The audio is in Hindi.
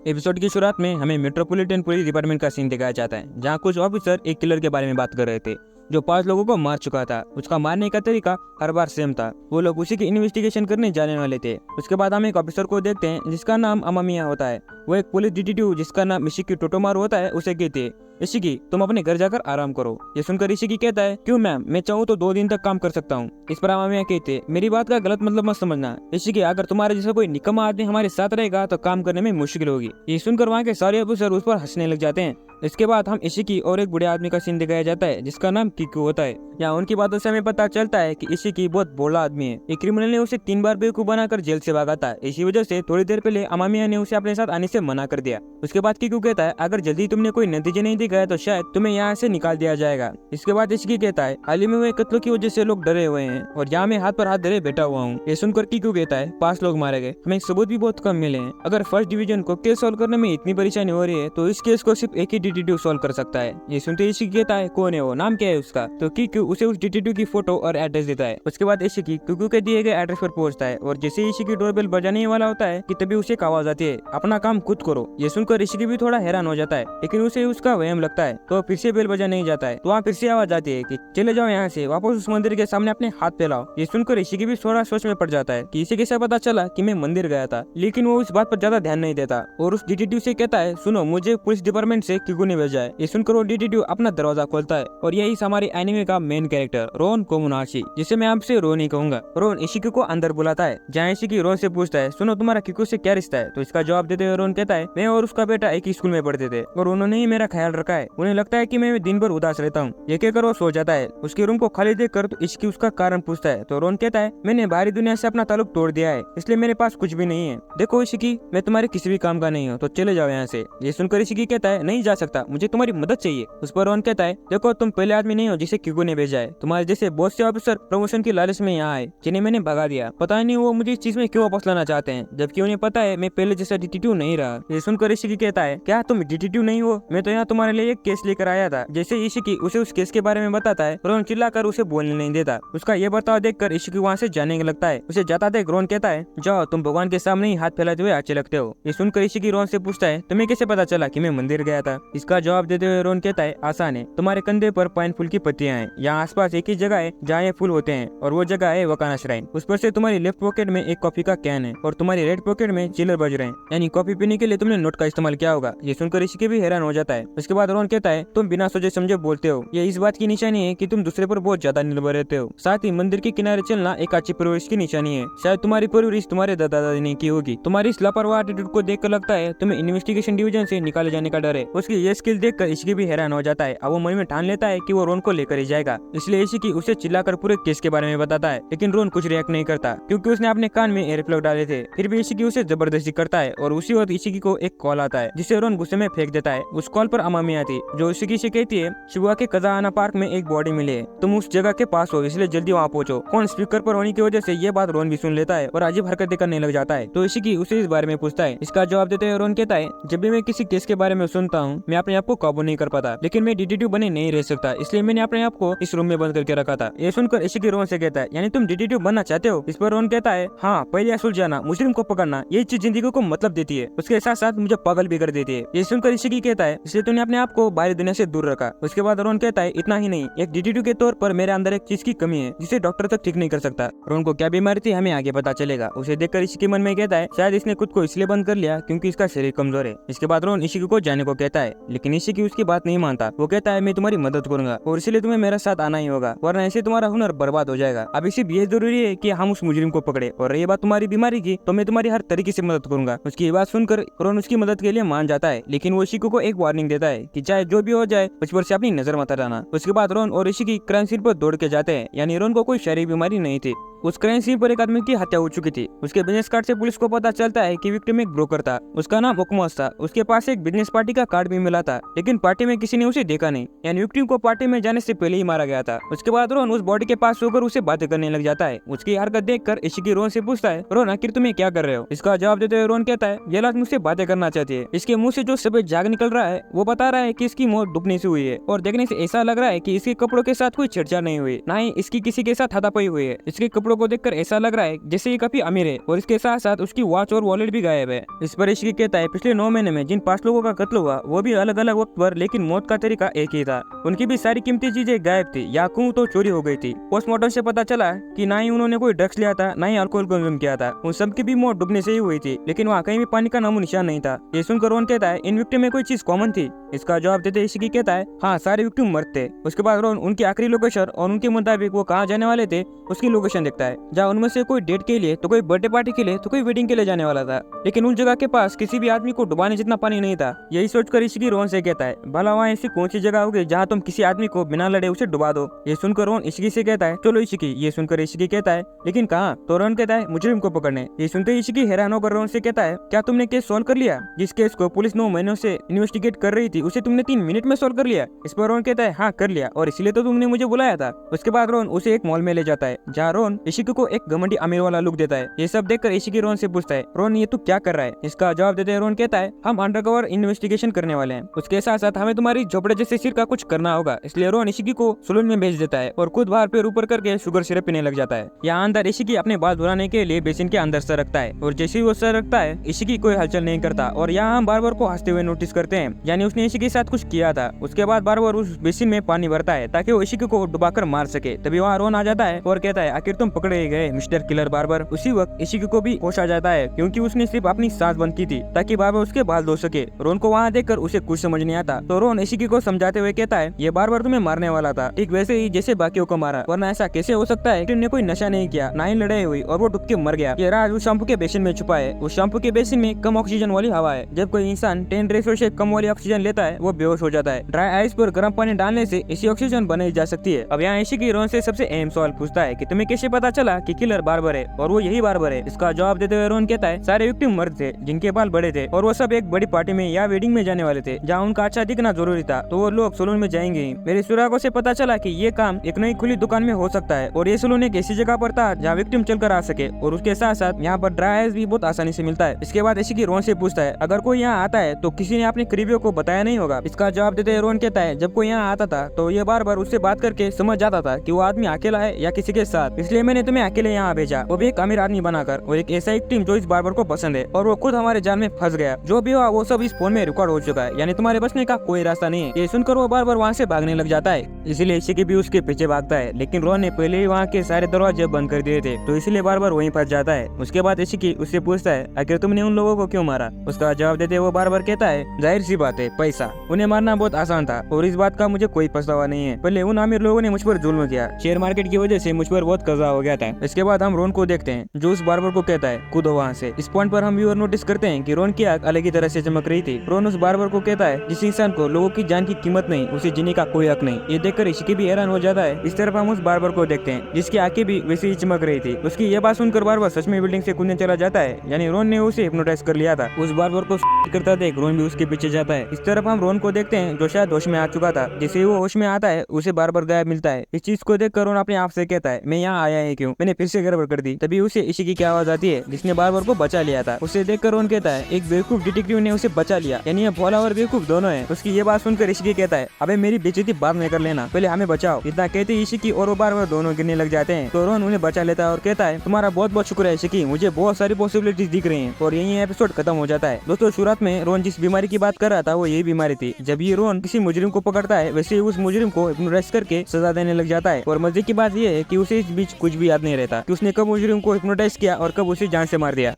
एपिसोड की शुरुआत में हमें मेट्रोपॉलिटन पुलिस डिपार्टमेंट का सीन दिखाया जाता है, जहां कुछ ऑफिसर एक किलर के बारे में बात कर रहे थे जो 5 लोगों को मार चुका था। उसका मारने का तरीका हर बार सेम था। वो लोग उसी की इन्वेस्टिगेशन करने जाने वाले थे। उसके बाद हम एक ऑफिसर को देखते हैं जिसका नाम अमामिया होता है। वो एक पुलिस डिटेक्टिव जिसका नाम इशिकी टोटोमारू होता है उसे कहते हैं, इशिकी तुम अपने घर जाकर आराम करो। ये सुनकर इशिकी कहता है, क्यों मैम, मैं चाहूँ तो 2 दिन तक काम कर सकता हूँ। इस पर अमामिया कहते, मेरी बात का गलत मतलब मत समझना इशिकी, अगर तुम्हारे जैसा कोई निकम्मा आदमी हमारे साथ रहेगा तो काम करने में मुश्किल होगी। ये सुनकर वहाँ के सारे ऑफिसर उस पर हंसने लग जाते हैं। इसके बाद हम इशिकी और एक बूढ़े आदमी का सीन दिखाया जाता है जिसका नाम किकू होता है। यहाँ उनकी बातों से हमें पता चलता है कि इशिकी बहुत भोला आदमी है। एक क्रिमिनल ने उसे 3 बार बेवकूफ बनाकर जेल से भागा था। इसी वजह से थोड़ी देर पहले अमामिया ने उसे अपने साथ आने से मना कर दिया। उसके बाद किकू कहता है, अगर जल्दी तुमने कोई नतीजे नहीं दिखाया तो शायद तुम्हें यहाँ से निकाल दिया जाएगा। इसके बाद इशिकी कहता है, हाल ही में हुए कत्लों की वजह से लोग डरे हुए हैं और यहाँ मैं हाथ पर हाथ धरे बैठा हुआ हूँ। ये सुनकर किकू कहता है, 5 लोग मारे गए, हमें सबूत भी बहुत कम मिले हैं। अगर फर्स्ट डिवीजन को केस सोल्व करने में इतनी परेशानी हो रही है तो इस केस को सिर्फ एक ही डिटेक्टिव सोल्व कर सकता है। ये सुनते इशिकी कहता है, कौन है वो, नाम क्या है उसका? तो किकू उसे उस डिटेक्टिव की फोटो और एड्रेस देता है। उसके बाद इशिकी किकू के दिए गए एड्रेस पर पहुंचता है और जैसे इशिकी डोरबेल बजाने वाला होता है कि तभी उसे एक आवाज आती है, अपना काम खुद करो। ये सुनकर इशिकी भी थोड़ा हैरान हो जाता है, लेकिन उसे उसका वहम लगता है तो फिर से बेल बजा नहीं जाता है। तो वहाँ फिर से आवाज आती है कि चले जाओ यहाँ से, वापस उस मंदिर के सामने अपने हाथ फैलाओ। ये सुनकर इशिकी भी थोड़ा सोच में पड़ जाता है कि इसे कैसे पता चला कि मैं मंदिर गया था, लेकिन वो इस बात पर ज्यादा ध्यान नहीं देता और उस डिटेक्टिव से कहता है, सुनो, मुझे पुलिस डिपार्टमेंट से किकू ने भेजा है। ये सुनकर वो डिटेक्टिव अपना दरवाजा खोलता है और यही हमारे एनिमे का मेन कैरेक्टर रोन कोमुनाशी, जिसे मैं आपसे रोन ही कहूंगा। रोन इशिकी को अंदर बुलाता है, जहाँ इशिकी रोन से पूछता है, सुनो, तुम्हारा किकू से क्या रिश्ता है? तो इसका जवाब देते हुए रोन कहता है, मैं और उसका बेटा एक ही स्कूल में पढ़ते थे और उन्होंने ही मेरा ख्याल रखा है। उन्हें लगता है कि मैं दिन भर उदास रहता हूँ। ये कहकर वो सो जाता है। उसके रूम को खाली देखकर तो इशिकी उसका कारण पूछता है तो रोन कहता है, मैंने बाहरी दुनिया से अपना ताल्लुक तोड़ दिया है, इसलिए मेरे पास कुछ भी नहीं है। देखो इशिकी, मैं तुम्हारे किसी भी काम का नहीं हूँ, तो चले जाओ यहाँ से। ये सुनकर इशिकी कहता है, नहीं जा सकता, मुझे तुम्हारी मदद चाहिए। उस पर रोन कहता है, देखो, तुम पहले आदमी नहीं हो जिसे किकू ने भेजा है। तुम्हारे जैसे बहुत से ऑफिसर प्रमोशन की लालच में यहाँ आए जिन्हें मैंने भगा दिया। पता नहीं वो मुझे इस चीज में क्यों वापस लाना चाहते हैं, जबकि उन्हें पता है मैं पहले जैसा डिटेक्टिव नहीं रहा। ये सुनकर इशिकी कहता है, क्या तुम डिटेक्टिव नहीं हो? मैं तो यहाँ तुम्हारे लिए एक केस लेकर आया था। जैसे इशिकी उसे उस केस के बारे में बताता है, रोन चिल्लाकर उसे बोलने नहीं देता। उसका ये बर्ताव देखकर इशिकी वहाँ से जाने लगता है। उसे जाता देख रोन कहता है, जाओ, तुम भगवान के सामने ही हाथ फैलाते हुए अच्छे लगते हो। ये सुनकर इशिकी रोन से पूछता है, तुम्हें कैसे पता चला कि मैं मंदिर गया था? इसका जवाब देते हुए रोन कहता है, आसान है, तुम्हारे कंधे पर पाइन फूल की पत्तियां हैं। यहाँ आसपास एक ही जगह है जहाँ ये फूल होते हैं और वो जगह है वकाना श्राइन। उस पर से तुम्हारी लेफ्ट पॉकेट में एक कॉफी का कैन है और तुम्हारी राइट पॉकेट में चिल्लर बज रहे हैं, यानी कॉफी पीने के लिए तुमने नोट का इस्तेमाल किया होगा। ये सुनकर इशिकी भी हैरान हो जाता है। उसके बाद रोन कहता है, तुम बिना सोचे समझे बोलते हो। ये इस बात की निशानी है कि तुम दूसरे पर बहुत ज्यादा निर्भर रहते हो। साथ ही मंदिर के किनारे चलना एक अच्छी परवरिश की निशानी है। शायद तुम्हारी परवरिश तुम्हारे दादा दादी ने की होगी। तुम्हारी इस लापरवाह एटीट्यूड को देखकर लगता है तुम्हें इन्वेस्टिगेशन डिवीजन से निकाले जाने का डर है। उसकी ये स्किल देखकर इशिकी भी हैरान हो जाता है। अब वो मन में ठान लेता है कि वो रोन को लेकर ही जाएगा। इसलिए इशिकी उसे चिल्लाकर पूरे केस के बारे में बताता है, लेकिन रोन कुछ रिएक्ट नहीं करता क्योंकि उसने अपने कान में एयर प्लग डाले थे। फिर भी इशिकी उसे जबरदस्ती करता है और उसी वक्त इशिकी को एक कॉल आता है जिसे रोन गुस्से में फेंक देता है। उस कॉल पर अमामिया थी जो इशिकी से कहती है, शिबुया के कजाआना पार्क में एक बॉडी मिली है, तुम उस जगह के पास हो, इसलिए जल्दी वहाँ पहुंचो। फोन स्पीकर पर होने की वजह से ये बात रोन भी सुन लेता है और अजीब हरकतें करने लग जाता है। तो इशिकी उसे इस बारे में पूछता है। इसका जवाब देते हुए रोन कहता है, जब भी मैं किसी केस के बारे में सुनता हूँ मैं अपने आप को काबू नहीं कर पाता, लेकिन मैं डिटेक्टिव बने नहीं रह सकता, इसलिए मैंने अपने आप को इस रूम में बंद करके रखा था। ये सुनकर इशिकी रोन से कहता है, यानी तुम डिटेक्टिव बनना चाहते हो? इस पर रोन कहता है, हाँ, पहले सुलझाना, मुजरिम को पकड़ना, ये चीज जिंदगी को मतलब देती है, उसके साथ साथ मुझे पागल भी कर देती है। ये सुनकर इशिकी कहता है, इसलिए तूने अपने आप को बाहरी दुनिया से दूर रखा। उसके बाद रोन कहता है, इतना ही नहीं, एक डिटेक्टिव के तौर पर मेरे अंदर एक चीज की कमी है जिसे डॉक्टर तक ठीक नहीं कर सकता। रोन को क्या बीमारी थी हमें आगे पता चलेगा। उसे देखकर इशिकी मन में कहता है, शायद इसने खुद को इसलिए बंद कर लिया क्योंकि इसका शरीर कमजोर है। इसके बाद रोन इशिकी को जाने को कहता है, लेकिन इशिकी उसकी बात नहीं मानता। वो कहता है, मैं तुम्हारी मदद करूंगा और इसलिए तुम्हें मेरे साथ आना ही होगा, वरना ऐसे तुम्हारा हुनर बर्बाद हो जाएगा। अभी सिर्फ ये जरूरी है कि हम उस मुजरिम को पकड़े, और ये बात तुम्हारी बीमारी की तो मैं तुम्हारी हर तरीके से मदद करूंगा। उसकी ये बात सुनकर रोन उसकी मदद के लिए मान जाता है, लेकिन वो इशिकी को एक वार्निंग देता है कि चाहे जो भी हो जाए उस पर से अपनी नजर मत हटाना। उसके बाद रोन और इशिकी क्राइम सीन पर दौड़ के जाते हैं, यानी रोन को कोई शारीरिक बीमारी नहीं थी। उस क्राइम सीन पर एक आदमी की हत्या हो चुकी थी। उसके बिजनेस कार्ड से पुलिस को पता चलता है कि विक्टिम एक ब्रोकर था, उसका नाम ओकमोस था। उसके पास एक बिजनेस पार्टी का कार्ड भी मिला था, लेकिन पार्टी में किसी ने उसे देखा नहीं, यानी विक्टिम को पार्टी में जाने से पहले ही मारा गया था। उसके बाद रोन उस बॉडी के पास होकर उसे बातें करने लग जाता है। उसकी हरकत देखकर इशिकी रोन से पूछता है, रोन, आखिर तुम्हें क्या कर रहे हो? इसका जवाब देते हुए रोन कहता है, ये लाश मुझसे बातें करना चाहती है। इसके मुंह से जो सफेद झाग निकल रहा है वो बता रहा है कि इसकी मौत डूबने से हुई है, और देखने से ऐसा लग रहा है कि इसके कपड़ों के साथ कोई छेड़छाड़ नहीं हुई, ना ही इसकी किसी के साथ हाथापाई हुई है। इसके कपड़ों को देखकर ऐसा लग रहा है जैसे ये काफी अमीर है और इसके साथ साथ उसकी वॉच और वॉलेट भी गायब है। इस पर इशिकी कहता है पिछले 9 महीने में जिन 5 लोगों का कत्ल हुआ वो भी अलग अलग वक्त पर, लेकिन मौत का तरीका एक ही था। उनकी भी सारी कीमती चीजें गायब थी या कहूं तो चोरी हो गई थी। पोस्टमार्टम से पता चला कि ना ही उन्होंने कोई ड्रग्स लिया था, ना ही अल्कोहल कंज्यूम किया था। उन सबकी भी मौत डूबने से ही हुई थी, लेकिन वहाँ कहीं भी पानी का नामो निशान नहीं था। ये सुनकर रोन कहता है इन विक्टिम में कोई चीज कॉमन थी। इसका जवाब देते इशिकी कहता है हाँ, सारे विक्टिम मर्द थे। उसके बाद रोन उनकी आखिरी लोकेशन और उनके मुताबिक वो कहाँ जाने वाले थे उसकी लोकेशन देखता है, जहाँ उनमें से कोई डेट के लिए, तो कोई बर्थडे पार्टी के लिए, तो कोई वेडिंग के लिए जाने वाला था। लेकिन उन जगह के पास किसी भी आदमी को डुबाने जितना पानी नहीं था। यही सोचकर इशिकी रोन से कहता है भला वहाँ ऐसी कौन सी जगह होगी जहाँ तुम किसी आदमी को बिना लड़े उसे डुबा दो। ये सुनकर रोन इशिकी से कहता है चलो इशिकी। ये सुनकर इशिकी कहता है लेकिन कहाँ? तो रोन कहता है मुजरिम को पकड़ने। ये सुनते ही इशिकी हैरान होकर रोन से कहता है क्या तुमने केस सॉल्व कर लिया? जिस केस को पुलिस 9 महीनों से इन्वेस्टिगेट कर रही थी उसे तुमने 3 मिनट में सॉल्व कर लिया? इस पर रोन कहता है हाँ कर लिया, और इसलिए तो तुमने मुझे बुलाया था। उसके बाद रोन उसे एक मॉल में ले जाता है जहाँ रोन इशिकी को एक घमंडी अमीर वाला लुक देता है। ये सब देखकर इशिकी रोन से पूछता है रोन ये तू क्या कर रहा है? इसका जवाब देते रोन कहता है हम अंडरकवर इन्वेस्टिगेशन करने वाले हैं, उसके साथ साथ हमें तुम्हारी झोपड़े जैसे सिर का कुछ करना होगा। इसलिए रोन इशिकी को सलून में भेज देता है और खुद बाहर पे ऊपर करके शुगर सिरप पीने लग जाता है। यहाँ अंदर इशिकी अपने बाल धुलाने के लिए बेसिन के अंदर सर रखता है और जैसे ही वो सर रखता है इशिकी कोई हलचल नहीं करता। और यहाँ हम बार बार को हंसते हुए नोटिस करते हैं, यानी उसने इशिकी के साथ कुछ किया था। उसके बाद बार बार उस बेसिन में पानी भरता है ताकि वो इशिकी को डुबाकर मार सके। तभी वहाँ रोन आ जाता है और कहता है आखिर तुम पकड़े गए मिस्टर किलर बार्बर। उसी वक्त इशिकी को भी होश आ जाता है क्योंकि उसने सिर्फ अपनी सांस बंद की थी ताकि बार्बर उसके बाल धो सके। रोन को वहाँ देखकर उसे कुछ समझ नहीं आता, तो रोन इशिकी को समझाते हुए कहता है ये बार्बर तुम्हें मारने वाला था, ठीक वैसे ही जैसे बाकियों को मारा, वरना ऐसा कैसे हो सकता है? तुमने कोई नशा नहीं किया, ना ही लड़ाई हुई और वो डूब के मर गया। ये राज उस शैम्पू के बेसिन में छुपा है। उस शैम्पू के बेसिन में कम ऑक्सीजन वाली हवा है। जब कोई इंसान 10 रेशो से कम वाली ऑक्सीजन लेता है वो बेहोश हो जाता है। ड्राई आइस पर गर्म पानी डालने से इसी ऑक्सीजन बनाई जा सकती है। अब यहाँ इशिकी रोन से सबसे अहम सवाल पूछता है कि तुम्हें कैसे पता चला कि किलर बार्बर है और वो यही बार्बर है? इसका जवाब देते हुए रोन कहता है सारे विक्टिम मर्द थे जिनके बाल बड़े थे और वो सब एक बड़ी पार्टी में या वेडिंग में जाने वाले थे जहाँ उनका अच्छा दिखना जरूरी था, तो वो लोग सलून में जाएंगे। मेरे सुरागों से पता चला कि ये काम एक नई खुली दुकान में हो सकता है और ये सलून एक ऐसी जगह पर था जहाँ विक्टिम चलकर आ सके और उसके साथ साथ यहाँ पर ड्राई आइस भी बहुत आसानी से मिलता है। इसके बाद इशिकी रोन से पूछता है अगर कोई यहाँ आता है तो किसी ने अपने करीबियों को बताया नहीं होगा? इसका जवाब देते हुए रोन कहता है जब कोई यहाँ आता था तो ये बार बार उससे बात करके समझ जाता था कि वो आदमी अकेला है या किसी के साथ, इसलिए मैंने तुम्हें अकेले यहाँ भेजा, वो भी एक अमीर आदमी बनाकर और एक ऐसा टीम जो इस बार्बर को पसंद है और वो खुद हमारे जाल में फंस गया। जो भी हुआ वो सब इस फोन में रिकॉर्ड हो चुका है, यानी तुम्हारे बचने का कोई रास्ता नहीं है। ये सुनकर वो बार बार वहाँ से भागने लग जाता है, इसीलिए इशिकी भी उसके पीछे भागता है। लेकिन रोन ने पहले ही वहाँ के सारे दरवाजे बंद कर दिए थे तो इसलिए बार बार वहीं फंस जाता है। उसके बाद इशिकी उससे पूछता है आखिर तुमने उन लोगों को क्यों मारा? उसका जवाब देते वो बार बार कहता है जाहिर सी बात है पैसा, उन्हें मारना बहुत आसान था और इस बात का मुझे कोई पछतावा नहीं है। पहले उन अमीर लोगों ने मुझ पर जुल्म किया, शेयर मार्केट की वजह से मुझ पर बहुत कर्जा हो गया था। इसके बाद हम रोन को देखते हैं जो उस बार्बर को कहता है कूदो वहाँ से। इस पॉइंट पर हम व्यूअर नोटिस करते हैं कि रोन की आंख अलग ही तरह से चमक रही थी। रोन उस बार्बर को कहता है जिस इंसान को लोगों की जान की कीमत नहीं उसे जीने का कोई हक नहीं। ये देखकर इशिकी भी हैरान हो जाता है। इस तरफ हम उस बार्बर को देखते हैं जिसकी आंखें भी वैसे ही चमक रही थी। उसकी ये बात सुनकर बार्बर सच में बिल्डिंग से कूदने चला जाता है, यानी रोन ने उसे हिप्नोटाइज कर लिया था। उस बार्बर को करता देख रोन भी उसके पीछे जाता है। इस तरफ हम रोन को देखते हैं जो शायद होश में आ चुका था। जैसे वो होश में आता है उसे बार्बर गायब मिलता है। इस चीज को देखकर रोन अपने आप से कहता है मैं यहाँ आया है क्यों, मैंने फिर से गड़बड़ कर दी। तभी उसे इशिकी की आवाज आती है जिसने बार्बर को बचा लिया था। उसे देखकर रोन कहता है एक बेवकूफ डिटेक्टिव ने उसे बचा लिया, यानी ये भोला और बेवकूफ दोनों है। उसकी ये बात सुनकर इशिकी कहता है अबे मेरी बेइज्जती बाद में कर लेना, पहले हमें बचाओ। इतना कहते ही इशिकी और वो बार्बर दोनों गिरने लग जाते हैं। तो रोन उन्हें बचा लेता है और कहता है तुम्हारा बहुत बहुत शुक्र है इशिकी, मुझे बहुत सारी पॉसिबिलिटीज दिख रही हैं। और यही एपिसोड खत्म हो जाता है। दोस्तों शुरुआत में रोन जिस बीमारी की बात कर रहा था वो यही बीमारी थी। जब ये रोन किसी मुजरिम को पकड़ता है वैसे ही उस मुजरिम को हिप्नोटाइज करके सजा देने लग जाता है। और मजे की बात यह है कि उसे इस बीच कुछ भी याद नहीं रहता कि उसने कब मुजरिम को हिप्नोटाइज किया और कब उसे जान से मार दिया।